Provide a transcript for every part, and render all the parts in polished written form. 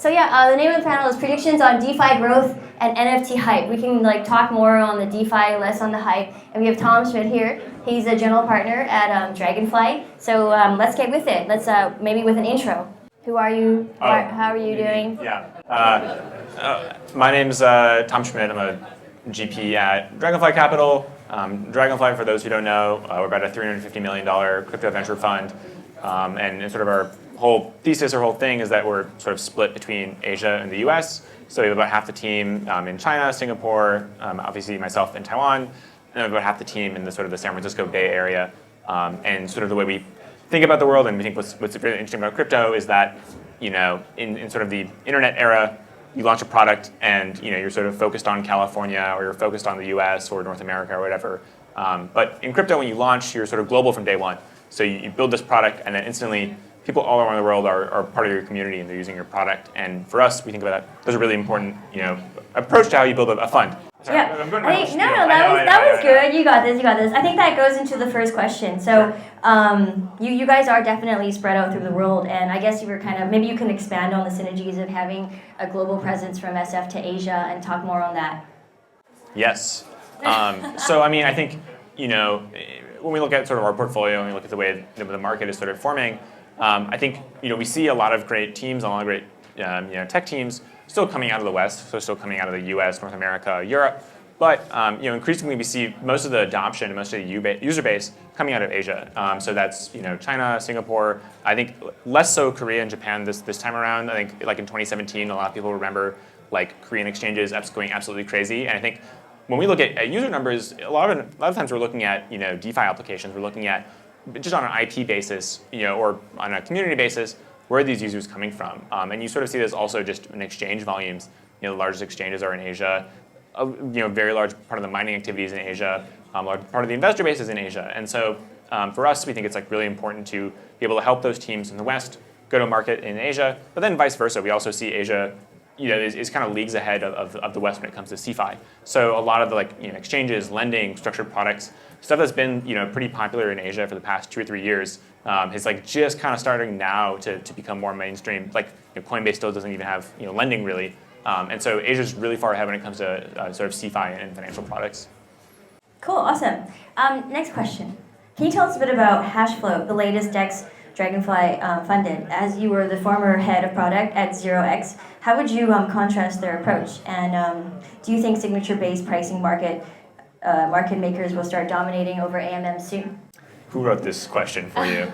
So yeah, the name of the panel is Predictions on DeFi Growth and NFT Hype. We can talk more on the DeFi, less on the hype. And we have Tom Schmidt here. He's a general partner at DragonFly. So let's get with it. Let's maybe with an intro. Who are you? How are you doing? Yeah. My name's Tom Schmidt. I'm a GP at DragonFly Capital. DragonFly, for those who don't know, we're about a $350 million crypto venture fund. And sort of our whole thesis, our whole thing is that we're sort of split between Asia and the US. So we have about half the team in China, Singapore, obviously myself in Taiwan, and about half the team in the sort of the San Francisco Bay Area. And sort of the way we think about the world and we think what's really interesting about crypto is that, in sort of the internet era, you launch a product and you're sort of focused on California or you're focused on the US or North America or whatever. But in crypto, when you launch, you're sort of global from day one. So you build this product and then instantly people all around the world are part of your community and they're using your product. And for us, we think about that. There's a really important approach to how you build a fund. Sorry, yeah, that was good. You got this. I think that goes into the first question. So you guys are definitely spread out through the world, and I guess you were maybe you can expand on the synergies of having a global presence from SF to Asia and talk more on that. Yes. So I think when we look at sort of our portfolio and we look at the way the market is sort of forming, I think we see a lot of great teams, a lot of great tech teams still coming out of the West, so still coming out of the US, North America, Europe. But increasingly we see most of the adoption, most of the user base coming out of Asia. So that's China, Singapore. I think less so Korea and Japan this time around. I think like in 2017, a lot of people remember Korean exchanges going absolutely crazy. And I think when we look at user numbers, a lot of times we're looking at DeFi applications. We're looking at just on an IP basis, or on a community basis, where are these users coming from? And you sort of see this also just in exchange volumes. The largest exchanges are in Asia. A very large part of the mining activities in Asia. A large part of the investor base is in Asia. And so for us, we think it's really important to be able to help those teams in the West go to market in Asia. But then vice versa, we also see Asia is kind of leagues ahead of the West when it comes to CeFi. So a lot of the exchanges, lending, structured products, stuff that's been pretty popular in Asia for the past 2 or 3 years is just kind of starting now to become more mainstream. Coinbase still doesn't even have lending really, and so Asia's really far ahead when it comes to sort of CeFi and financial products. Cool, awesome. Next question. Can you tell us a bit about Hashflow, the latest DEX DragonFly funded? As you were the former head of product at 0x, how would you contrast their approach? And do you think signature-based pricing market makers will start dominating over AMM soon? Who wrote this question for you?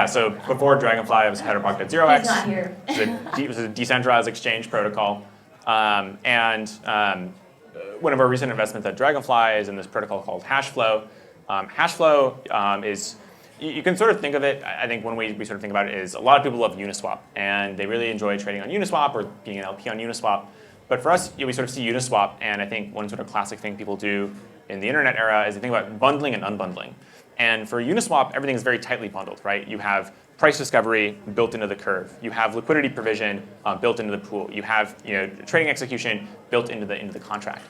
So before DragonFly, I was head of product at 0x. He's not here. It was a decentralized exchange protocol. And one of our recent investments at DragonFly is in this protocol called Hashflow. Hashflow is, you can sort of think of it, I think one way we sort of think about it is a lot of people love Uniswap, and they really enjoy trading on Uniswap or being an LP on Uniswap. But for us, we sort of see Uniswap, and I think one sort of classic thing people do in the internet era is they think about bundling and unbundling. And for Uniswap, everything is very tightly bundled, right? You have price discovery built into the curve. You have liquidity provision built into the pool. You have trading execution built into the contract.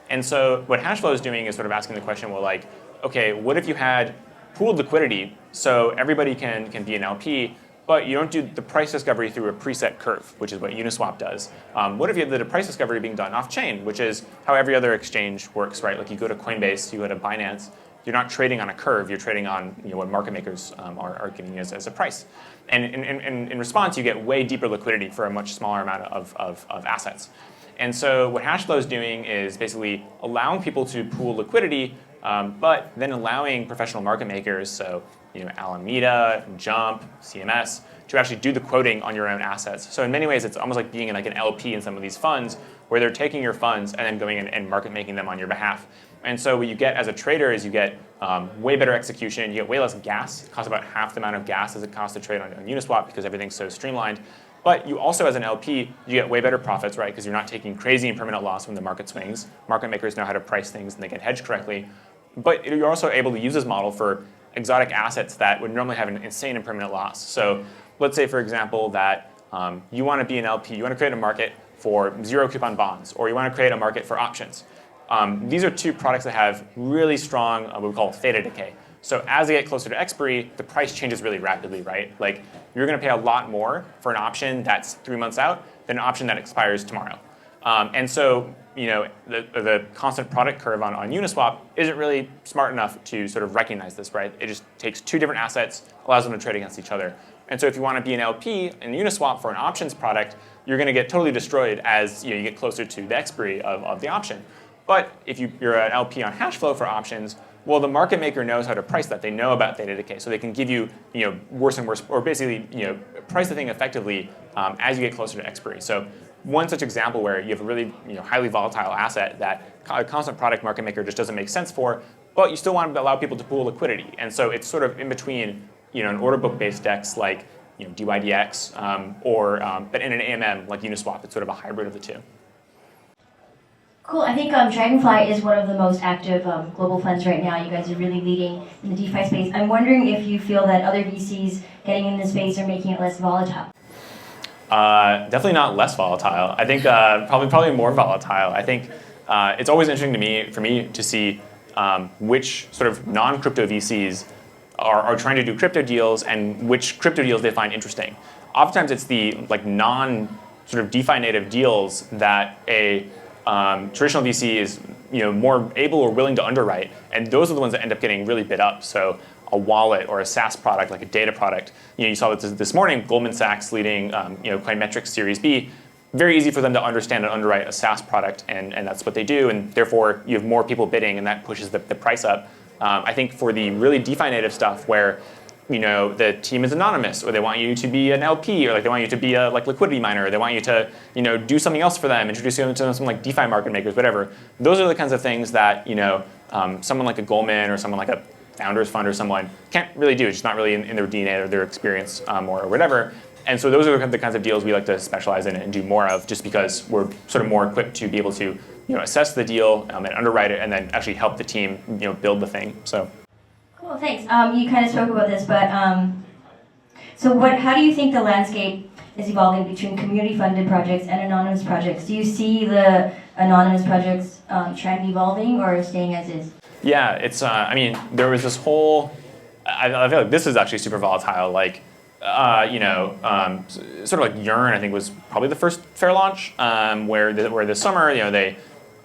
And so what Hashflow is doing is sort of asking the question, well, okay, what if you had pooled liquidity so everybody can be an LP, but you don't do the price discovery through a preset curve, which is what Uniswap does. What if you had the price discovery being done off-chain, which is how every other exchange works, right? You go to Coinbase, you go to Binance, you're not trading on a curve, you're trading on what market makers are giving you as a price. And in response, you get way deeper liquidity for a much smaller amount of assets. And so what Hashflow is doing is basically allowing people to pool liquidity, but then allowing professional market makers, so Alameda, Jump, CMS, to actually do the quoting on your own assets. So in many ways, it's almost like being an LP in some of these funds, where they're taking your funds and then going in and market making them on your behalf. And so what you get as a trader is you get way better execution, you get way less gas. It costs about half the amount of gas as it costs to trade on Uniswap because everything's so streamlined. But you also, as an LP, you get way better profits, right? Because you're not taking crazy and permanent loss when the market swings. Market makers know how to price things and they can hedge correctly. But you're also able to use this model for exotic assets that would normally have an insane and permanent loss. So let's say, for example, that you want to be an LP, you want to create a market for zero coupon bonds, or you want to create a market for options. These are two products that have really strong, what we call theta decay. So as they get closer to expiry, the price changes really rapidly, right? You're going to pay a lot more for an option that's 3 months out than an option that expires tomorrow. And so, the constant product curve on Uniswap isn't really smart enough to sort of recognize this, right? It just takes two different assets, allows them to trade against each other. And so if you want to be an LP in Uniswap for an options product, you're going to get totally destroyed as you get closer to the expiry of the option. But if you're an LP on Hashflow for options, well, the market maker knows how to price that. They know about theta decay, so they can give you, worse and worse, or basically, price the thing effectively as you get closer to expiry. So one such example where you have a really, highly volatile asset that a constant product market maker just doesn't make sense for, but you still want to allow people to pool liquidity, and so it's sort of in between, an order book-based DEX like, DYDX, but in an AMM like Uniswap, it's sort of a hybrid of the two. Cool. I think DragonFly is one of the most active global funds right now. You guys are really leading in the DeFi space. I'm wondering if you feel that other VCs getting in this space are making it less volatile. Definitely not less volatile. I think probably more volatile. I think it's always interesting for me to see which sort of non-crypto VCs are trying to do crypto deals and which crypto deals they find interesting. Oftentimes it's the non sort of DeFi native deals that a traditional VC is more able or willing to underwrite, and those are the ones that end up getting really bid up. So a wallet or a SaaS product like a data product. You saw this morning, Goldman Sachs leading Coinmetrics Series B. Very easy for them to understand and underwrite a SaaS product, and that's what they do, and therefore you have more people bidding, and that pushes the price up. I think for the really DeFi native stuff where the team is anonymous, or they want you to be an LP, or they want you to be a liquidity miner, or they want you to do something else for them, introduce you to some DeFi market makers, whatever. Those are the kinds of things that someone like a Goldman or someone like a founders fund or someone can't really do. It's just not really in their DNA or their experience or whatever. And so those are the kinds of deals we like to specialize in and do more of, just because we're sort of more equipped to be able to assess the deal and underwrite it, and then actually help the team build the thing. So. Cool, thanks. You kind of spoke about this, but how do you think the landscape is evolving between community-funded projects and anonymous projects? Do you see the anonymous projects trend evolving or staying as is? Yeah, it's. There was this whole. I feel like this is actually super volatile. Sort of like Yearn, I think, was probably the first fair launch, where this summer,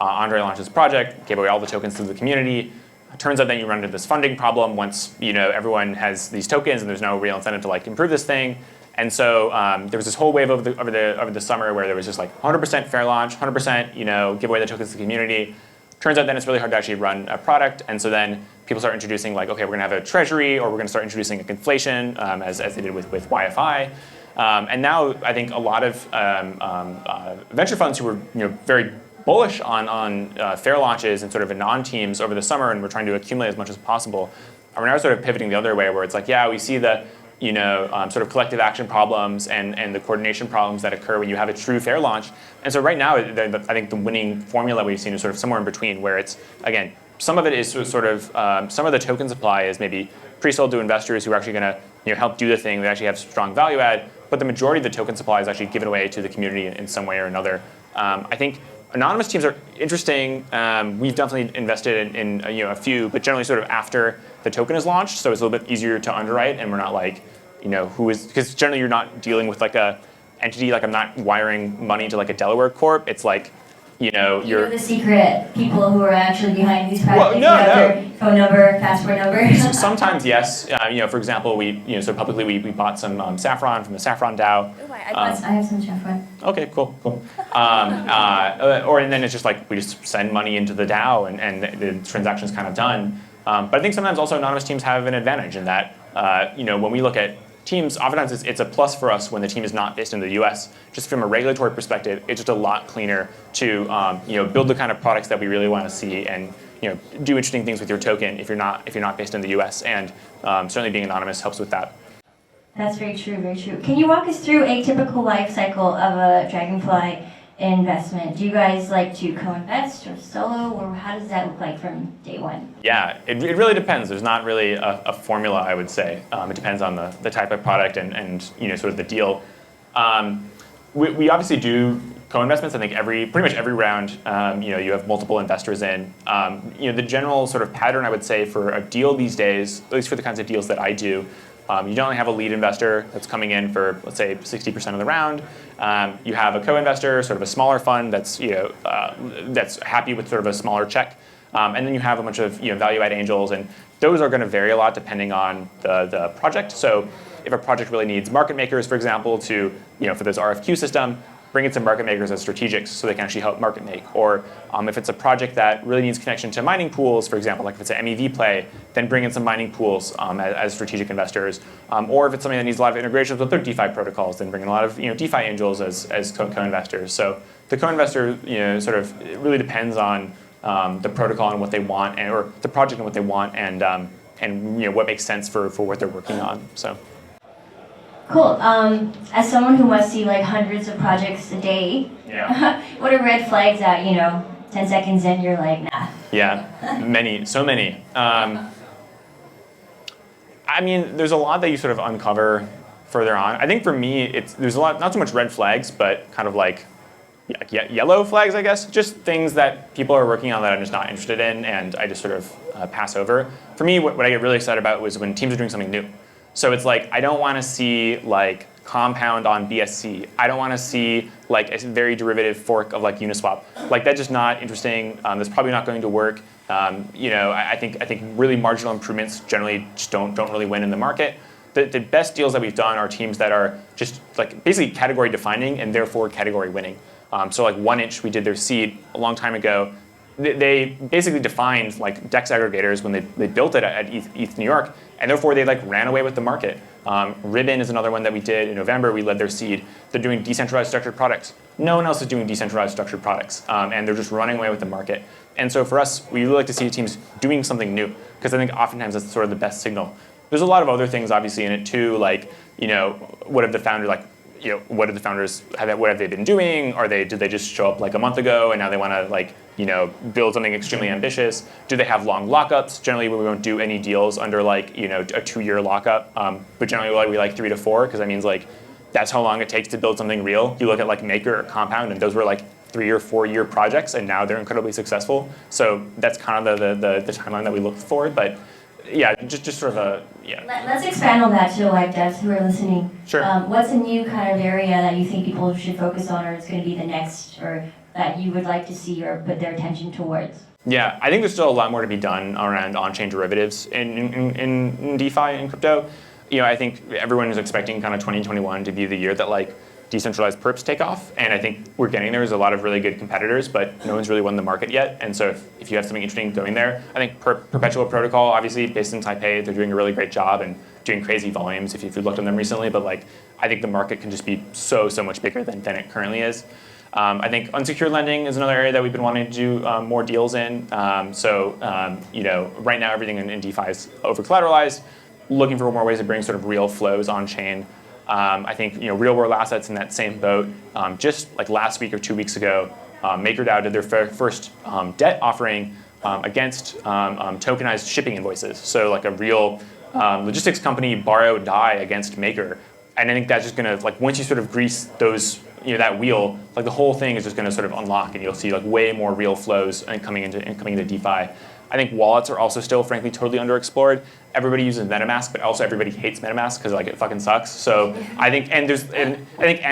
Andre launched his project, gave away all the tokens to the community. Turns out then you run into this funding problem once everyone has these tokens and there's no real incentive to improve this thing. And so there was this whole wave over the summer where there was just 100% fair launch, 100% give away the tokens to the community. Turns out then it's really hard to actually run a product, and so then people start introducing okay, we're going to have a treasury, or we're going to start introducing inflation, as they did with YFI. And now I think a lot of venture funds who were very bullish on fair launches and sort of anon teams over the summer, and we're trying to accumulate as much as possible, are now sort of pivoting the other way, where it's we see the sort of collective action problems and the coordination problems that occur when you have a true fair launch. And so right now, I think the winning formula we've seen is sort of somewhere in between, where it's, again, some of it is sort of, some of the token supply is maybe pre-sold to investors who are actually going to help do the thing, that actually have strong value add, but the majority of the token supply is actually given away to the community in some way or another. I think anonymous teams are interesting. We've definitely invested in a few, but generally sort of after the token is launched, so it's a little bit easier to underwrite, and we're not because generally you're not dealing with a entity, I'm not wiring money to a Delaware corp. It's you're the secret people who are actually behind these projects. Well, no. Their phone number, passport number. Sometimes yes. For example, so publicly we bought some Saffron from the Saffron DAO. Oh, I have some Saffron. Okay, cool. And then it's just we just send money into the DAO, and the transaction's kind of done. But I think sometimes also anonymous teams have an advantage in that when we look at teams, oftentimes it's a plus for us when the team is not based in the U.S. Just from a regulatory perspective, it's just a lot cleaner to build the kind of products that we really want to see, and do interesting things with your token if you're not based in the U.S. And certainly being anonymous helps with that. That's very true, very true. Can you walk us through a typical life cycle of a DragonFly investment? Do you guys like to co-invest or solo, or how does that look like from day one? Yeah, it really depends. There's not really a formula, I would say. It depends on the type of product and sort of the deal. We obviously do co-investments. I think pretty much every round, you have multiple investors in. The general sort of pattern, I would say, for a deal these days, at least for the kinds of deals that I do, You generally have a lead investor that's coming in for, let's say, 60% of the round. You have a co-investor, sort of a smaller fund that's that's happy with sort of a smaller check, and then you have a bunch of value-add angels, and those are going to vary a lot depending on the project. So if a project really needs market makers, for example, to for this RFQ system, bring in some market makers as strategics so they can actually help market make. Or if it's a project that really needs connection to mining pools, for example, like if it's an MEV play, then bring in some mining pools as strategic investors. Or if it's something that needs a lot of integrations with other DeFi protocols, then bring in a lot of DeFi angels as co-investors. So the co-investor sort of it really depends on the protocol and what they want, or the project and what they want, and what makes sense for what they're working on. So. Cool. As someone who must see like hundreds of projects a day, what are red flags that 10 seconds in you're like, nah? Yeah, so many. I mean, there's a lot that you sort of uncover further on. I think for me, there's a lot, not so much red flags, but kind of like yellow flags, I guess. Just things that people are working on that I'm just not interested in, and I just sort of pass over. For me, what I get really excited about was when teams are doing something new. So it's like, I don't want to see like Compound on BSC. I don't want to see like a very derivative fork of like Uniswap. Like that's just not interesting. That's probably not going to work. I think really marginal improvements generally just don't really win in the market. The best deals that we've done are teams that are just like basically category defining and therefore category winning. So like 1inch, we did their seed a long time ago. They basically defined like DEX aggregators when they built it at ETH New York, and therefore they like ran away with the market. Ribbon is another one that we did in November. We led their seed. They're doing decentralized structured products. No one else is doing decentralized structured products, and they're just running away with the market. And so for us, we really like to see teams doing something new, because I think oftentimes that's sort of the best signal. There's a lot of other things obviously in it too, like what have the founders what have they been doing? Did they just show up like a month ago and now they want to build something extremely ambitious? Do they have long lockups? Generally, we won't do any deals under like a 2-year lockup, but generally we like 3 to 4, because that means like that's how long it takes to build something real. You look at like Maker or Compound, and those were like 3 or 4 year projects, and now they're incredibly successul. So that's kind of the timeline that we look for. But yeah, just sort of Let's expand on that to like devs who are listening. Sure. What's a new kind of area that you think people should focus on, or it's going to be the next, or that you would like to see or put their attention towards? Yeah, I think there's still a lot more to be done around on-chain derivatives in DeFi and crypto. I think everyone is expecting kind of 2021 to be the year that like decentralized perps take off, and I think we're getting there. There's a lot of really good competitors, but no one's really won the market yet. And so if you have something interesting going there, I think Perpetual Protocol, obviously based in Taipei, they're doing a really great job and doing crazy volumes if you've looked at them recently. But like, I think the market can just be so much bigger than it currently is. I think unsecured lending is another area that we've been wanting to do more deals in. Right now everything in DeFi is over collateralized. Looking for more ways to bring sort of real flows on chain. I think real world assets in that same boat. Just like last week or 2 weeks ago, MakerDAO did their first debt offering against tokenized shipping invoices. So like a real logistics company borrowed DAI against Maker, and I think that's just gonna like once you sort of grease those that wheel, like the whole thing is just gonna sort of unlock, and you'll see like way more real flows coming into DeFi. I think wallets are also still, frankly, totally underexplored. Everybody uses MetaMask, but also everybody hates MetaMask because like it fucking sucks. So I think, and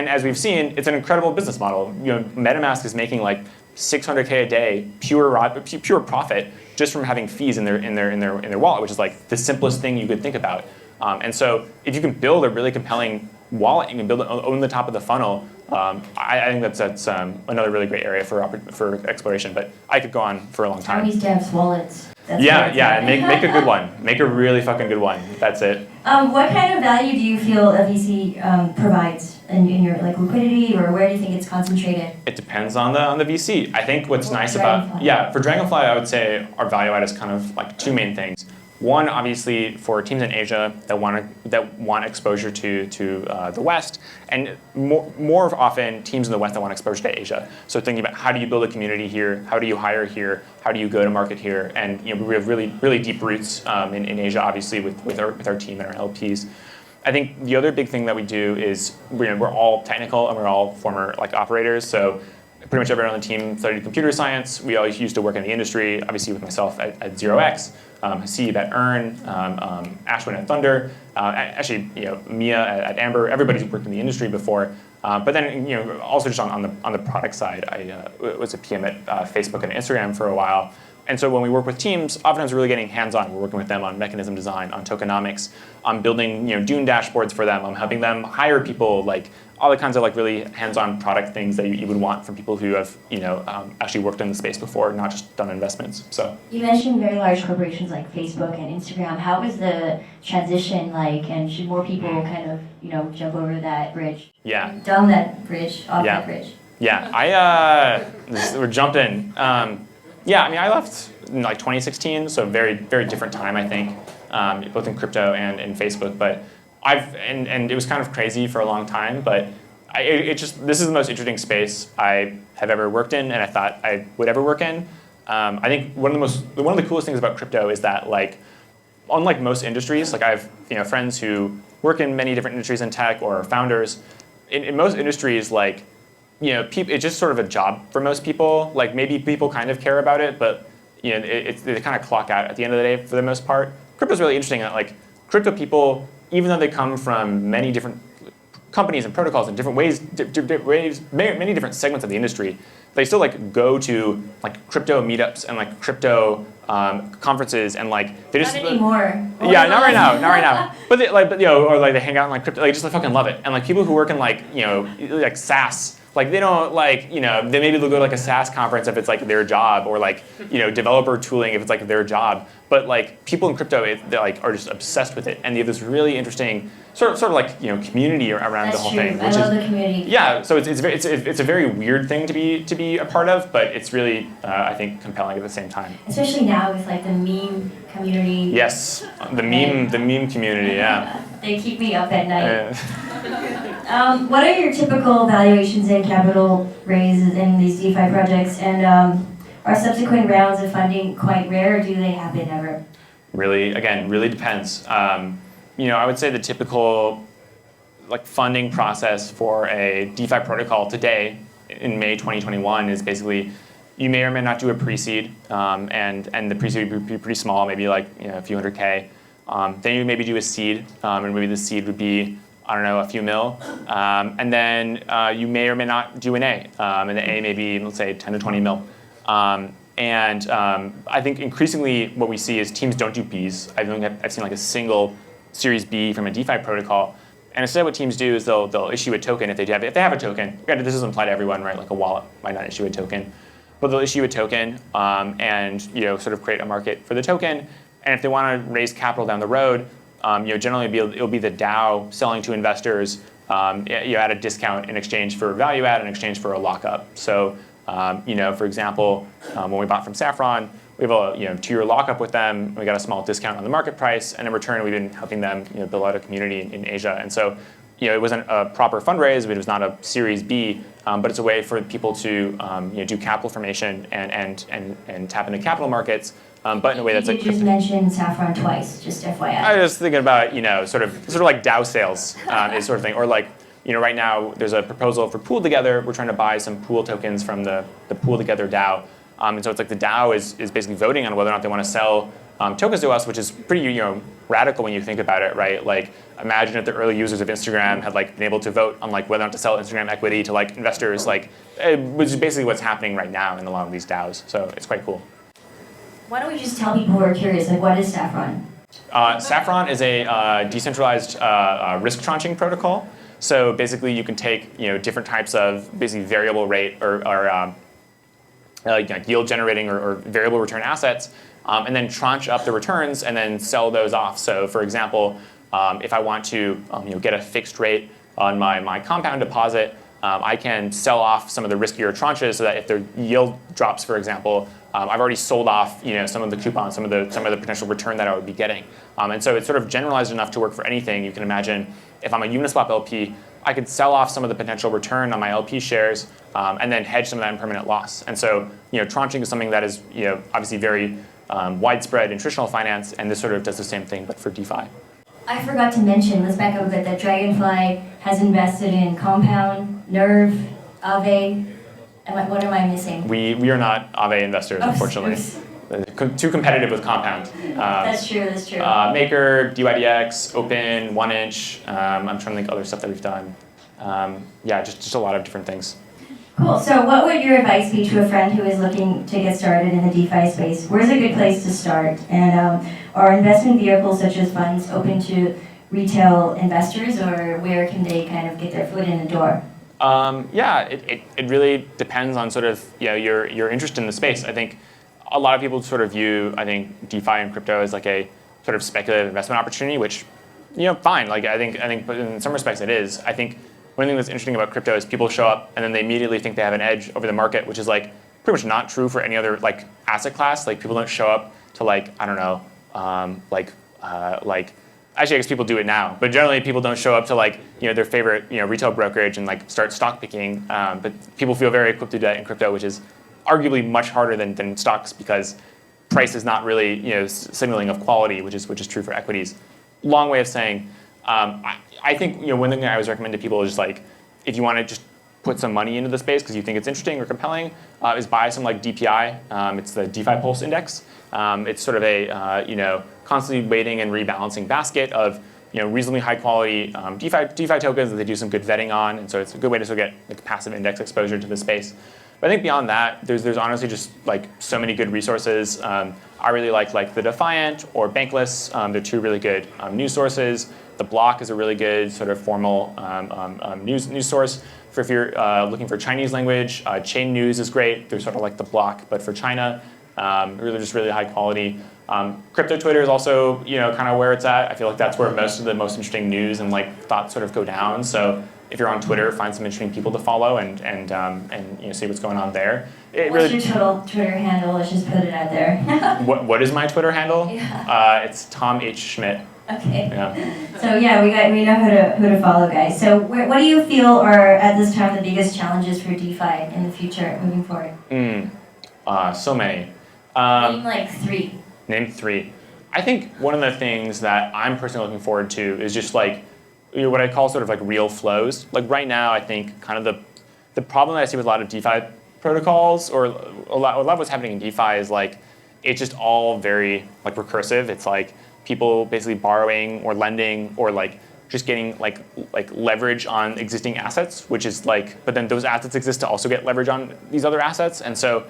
as we've seen, it's an incredible business model. MetaMask is making like $600K a day pure profit just from having fees in their wallet, which is like the simplest thing you could think about. And so if you can build a really compelling wallet, you can own the top of the funnel. I think that's another really great area for exploration. But I could go on for a long time. Chinese devs wallets. Make a good one. Make a really fucking good one. That's it. What kind of value do you feel a VC provides in your like liquidity, or where do you think it's concentrated? It depends on the VC. I think what's nice about for DragonFly, I would say our value add is kind of like 2 main things. One, obviously, for teams in Asia that want exposure to the West, and more often teams in the West that want exposure to Asia. So thinking about how do you build a community here, how do you hire here, how do you go to market here, and we have really deep roots in Asia, obviously with our team and our LPs. I think the other big thing that we do is we're all technical and we're all former like operators, so pretty much everyone on the team studied computer science. We always used to work in the industry, obviously with myself at 0x, Steve at Earn, Ashwin at Thunder, actually Mia at Amber. Everybody's worked in the industry before. But then also just on the product side, I was a PM at Facebook and Instagram for a while. And so when we work with teams, oftentimes we're really getting hands-on. We're working with them on mechanism design, on tokenomics, on building Dune dashboards for them, on helping them hire people, like all the kinds of like really hands-on product things that you would want from people who have actually worked in the space before, not just done investments. So you mentioned very large corporations like Facebook and Instagram. How is the transition like, and should more people kind of jump over that bridge? Yeah. Down that bridge, off that bridge. Yeah, we're jumping. Yeah, I mean, I left in like 2016, so very, very different time, I think, both in crypto and in Facebook. But and it was kind of crazy for a long time, but this is the most interesting space I have ever worked in, and I thought I would ever work in. I think one of the coolest things about crypto is that, like, unlike most industries, like I have friends who work in many different industries in tech or are founders. In most industries, like, it's just sort of a job for most people. Like maybe people kind of care about it, but they kind of clock out at the end of the day for the most part. Crypto's really interesting that like crypto people, even though they come from many different companies and protocols in different ways, many different segments of the industry, they still like go to like crypto meetups and like crypto conferences and like they just not anymore. Yeah, not right now. But they or like they hang out in like crypto, like just like fucking love it. And like people who work in like like SaaS. Like they don't like, they maybe they'll go to like a SaaS conference if it's like their job, or like, developer tooling if it's like their job. But like people in crypto, they like are just obsessed with it, and they have this really interesting sort of like community around the whole thing. I love the community. Yeah, so it's a very weird thing to be a part of, but it's really I think compelling at the same time. Especially now with like the meme community. Yes, the meme community. Yeah. They keep me up at night. What are your typical valuations and capital raises in these DeFi projects, and are subsequent rounds of funding quite rare, or do they happen ever? Really depends. I would say the typical like funding process for a DeFi protocol today in May 2021 is basically you may or may not do a pre-seed, and the pre-seed would be pretty small, maybe like a few hundred K. Then you maybe do a seed, and maybe the seed would be, I don't know, a few mil. And then you may or may not do an A. And the A may be, let's say, 10 to 20 mil. I think increasingly what we see is teams don't do Bs. I've seen like a single Series B from a DeFi protocol. And instead what teams do is they'll issue a token if they have a token. Granted, this doesn't apply to everyone, right? Like a wallet might not issue a token. But they'll issue a token and sort of create a market for the token. And if they want to raise capital down the road, generally it'll be the DAO selling to investors at a discount in exchange for value add, in exchange for a lockup. So, for example, when we bought from Saffron, we have a 2-year lockup with them. We got a small discount on the market price, and in return, we've been helping them build out a community in Asia. And so, it wasn't a proper fundraise. It was not a Series B, but it's a way for people to do capital formation and tap into capital markets. But in a way that's like. You just mentioned Saffron twice, just FYI. I was thinking about sort of like DAO sales is sort of thing, or like right now there's a proposal for Pool Together. We're trying to buy some pool tokens from the Pool Together DAO, and so it's like the DAO is basically voting on whether or not they want to sell tokens to us, which is pretty radical when you think about it, right? Like imagine if the early users of Instagram had like been able to vote on like whether or not to sell Instagram equity to like investors, like which is basically what's happening right now in a lot of these DAOs. So it's quite cool. Why don't we just tell people who are curious, like what is Saffron? Saffron is a decentralized risk tranching protocol. So basically you can take different types of basically variable rate or yield generating or variable return assets, and then tranche up the returns and then sell those off. So for example, if I want to get a fixed rate on my compound deposit, I can sell off some of the riskier tranches so that if the yield drops, for example, I've already sold off some of the coupons, some of the potential return that I would be getting. And so it's sort of generalized enough to work for anything. You can imagine if I'm a Uniswap LP, I could sell off some of the potential return on my LP shares and then hedge some of that impermanent loss. And so tranching is something that is obviously very widespread in traditional finance, and this sort of does the same thing, but for DeFi. I forgot to mention, let's back up a bit, that DragonFly has invested in Compound, Nerve, Aave, And what am I missing? We are not Aave investors, unfortunately. Oops. Too competitive with Compound. That's true. Maker, DYDX, Open, 1inch. I'm trying to think of other stuff that we've done. Yeah, just a lot of different things. Cool. So what would your advice be to a friend who is looking to get started in the DeFi space? Where's a good place to start? And are investment vehicles such as funds open to retail investors, or where can they kind of get their foot in the door? Yeah, it really depends on sort of your interest in the space. I think a lot of people sort of view, I think, DeFi and crypto as like a sort of speculative investment opportunity, which, fine. Like I think, but in some respects it is. I think one thing that's interesting about crypto is people show up and then they immediately think they have an edge over the market, which is like pretty much not true for any other like asset class. Like people don't show up to like, I don't know, actually, I guess people do it now, but generally people don't show up to like their favorite retail brokerage and like start stock picking. But people feel very equipped to do that in crypto, which is arguably much harder than stocks because price is not really signaling of quality, which is true for equities. Long way of saying, I think one thing I always recommend to people is just like if you want to just put some money into the space because you think it's interesting or compelling, is buy some like DPI. It's the DeFi Pulse Index. It's sort of a constantly weighting and rebalancing basket of reasonably high quality DeFi tokens that they do some good vetting on, and so it's a good way to sort of get like passive index exposure to the space. But I think beyond that, there's honestly just like so many good resources. I really like the Defiant or Bankless. They're two really good news sources. The Block is a really good sort of formal news source. For if you're looking for Chinese language, Chain News is great. They're sort of like the Block, but for China. Really high quality. Crypto Twitter is also kind of where it's at. I feel like that's where most of the most interesting news and like thoughts sort of go down. So if you're on Twitter, find some interesting people to follow and see what's going on there. What's your total Twitter handle? Let's just put it out there. What is my Twitter handle? Yeah. It's Tom H. Schmidt. Okay. Yeah. So yeah, we know who to follow, guys. So what do you feel are at this time the biggest challenges for DeFi in the future moving forward? So many. Name like three. Name three. I think one of the things that I'm personally looking forward to is just like what I call sort of like real flows. Like right now, I think kind of the problem that I see with a lot of DeFi protocols or a lot of what's happening in DeFi is like it's just all very like recursive. It's like people basically borrowing or lending or like just getting like leverage on existing assets, which is like, but then those assets exist to also get leverage on these other assets. And so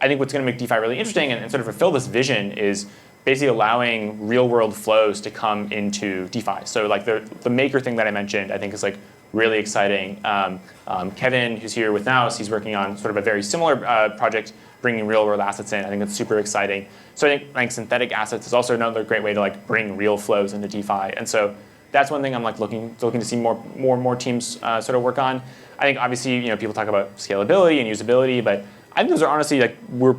I think what's going to make DeFi really interesting and sort of fulfill this vision is basically allowing real world flows to come into DeFi. So like the maker thing that I mentioned, I think is like really exciting. Kevin, who's here with Nous, he's working on sort of a very similar project, bringing real world assets in. I think it's super exciting. So I think like synthetic assets is also another great way to like bring real flows into DeFi. And so that's one thing I'm like looking to see more teams sort of work on. I think obviously people talk about scalability and usability, but I think those are honestly like we're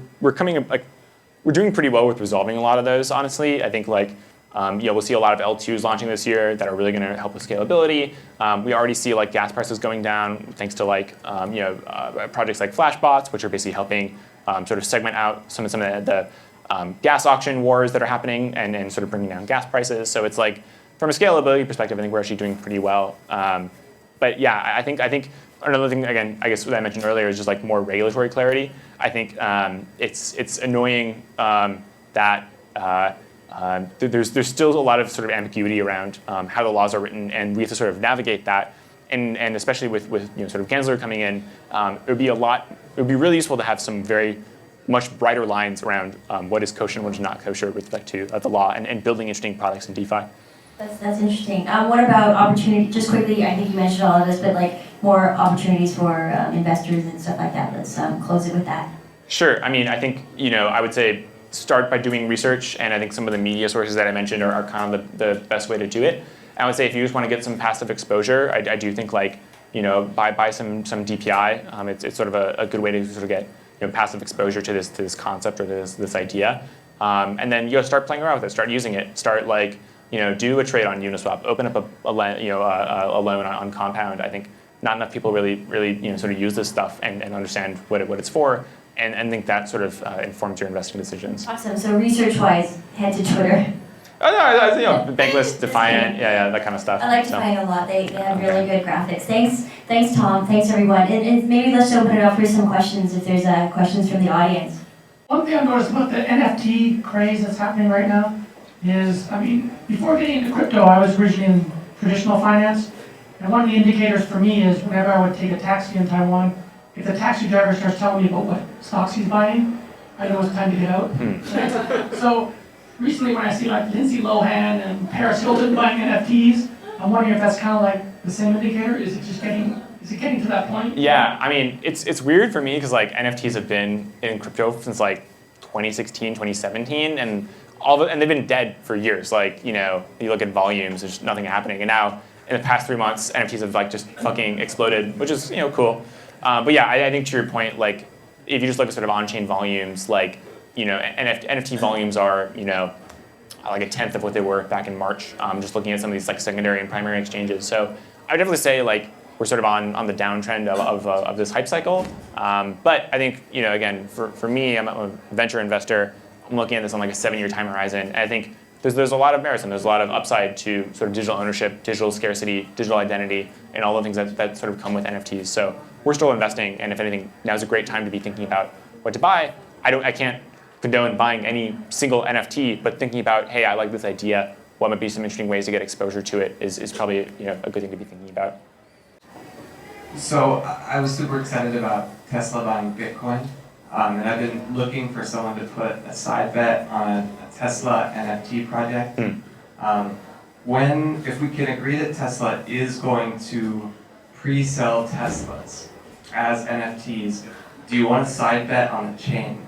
doing pretty well with resolving a lot of those. Honestly, I think like we'll see a lot of L2s launching this year that are really going to help with scalability. We already see like gas prices going down thanks to like projects like Flashbots, which are basically helping sort of segment out some of the gas auction wars that are happening and sort of bringing down gas prices. So it's like from a scalability perspective, I think we're actually doing pretty well. But yeah, I think another thing, again, I guess what I mentioned earlier is just like more regulatory clarity. I think it's annoying that there's still a lot of sort of ambiguity around how the laws are written, and we have to sort of navigate that. And especially with sort of Gensler coming in, it would be really useful to have some very much brighter lines around what is kosher and what is not kosher with respect to the law and building interesting products in DeFi. That's interesting. What about opportunity? Just quickly, I think you mentioned all of this, but like more opportunities for investors and stuff like that. Let's close it with that. Sure. I mean, I think I would say start by doing research, and I think some of the media sources that I mentioned are kind of the best way to do it. I would say if you just want to get some passive exposure, I do think like buy some DPI. It's sort of a good way to sort of get passive exposure to this concept or this idea, and then start playing around with it, start using it, start like do a trade on Uniswap, open up a loan on Compound. I think not enough people really sort of use this stuff and understand what it's for, and think that sort of informs your investing decisions. Awesome. So research-wise, head to Twitter. Oh, no, bankless, Defiant, yeah, that kind of stuff. I like Defiant a lot. They have really good graphics. Thanks, Tom. Thanks, everyone. And maybe let's open it up for some questions if there's questions from the audience. One thing I've noticed about the NFT craze that's happening right now is, before getting into crypto, I was originally in traditional finance. And one of the indicators for me is whenever I would take a taxi in Taiwan, if the taxi driver starts telling me about what stocks he's buying, I know it's time to get out. So recently when I see like Lindsay Lohan and Paris Hilton buying NFTs, I'm wondering if that's kind of like the same indicator. Is it getting to that point? Yeah, it's weird for me because like NFTs have been in crypto since like 2016, 2017, and they've been dead for years. Like, you look at volumes, there's nothing happening, and now in the past 3 months, NFTs have like just fucking exploded, which is cool. But yeah, I think to your point, like if you just look at sort of on-chain volumes, like NFT volumes are like a tenth of what they were back in March. Just looking at some of these like secondary and primary exchanges. So I would definitely say like we're sort of on the downtrend of this hype cycle. But I think again for me, I'm a venture investor. I'm looking at this on like a 7-year time horizon, and I think there's a lot of merits and there's a lot of upside to sort of digital ownership, digital scarcity, digital identity, and all the things that sort of come with NFTs. So we're still investing, and if anything, now's a great time to be thinking about what to buy. I can't condone buying any single NFT, but thinking about, hey, I like this idea, what might be some interesting ways to get exposure to it is probably a good thing to be thinking about. So I was super excited about Tesla buying Bitcoin, and I've been looking for someone to put a side bet on a Tesla NFT project. If we can agree that Tesla is going to pre-sell Teslas as NFTs, do you want a side bet on the chain?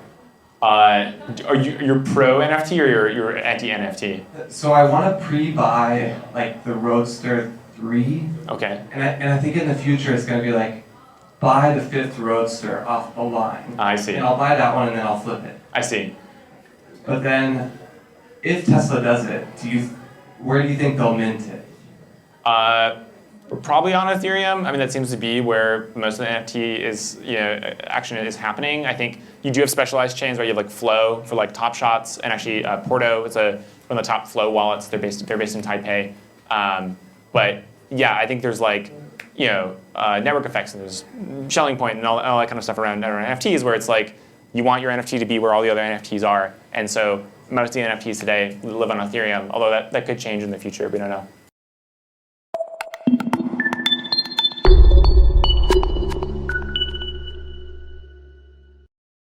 Are you're pro NFT or you're anti NFT? So I want to pre-buy like the Roadster 3. Okay. And I think in the future it's going to be like, buy the 5th Roadster off the line. I see. And I'll buy that one and then I'll flip it. I see. But then, if Tesla does it, where do you think they'll mint it? Probably on Ethereum. That seems to be where most of the NFT action is happening. I think you do have specialized chains where you have like Flow for like Top Shots, and actually Porto is one of the top Flow wallets. They're based in Taipei. But yeah, I think there's like network effects and there's Schelling point and all that kind of stuff around NFTs where it's like you want your NFT to be where all the other NFTs are, and so most of the NFTs today live on Ethereum. Although that could change in the future, we don't know.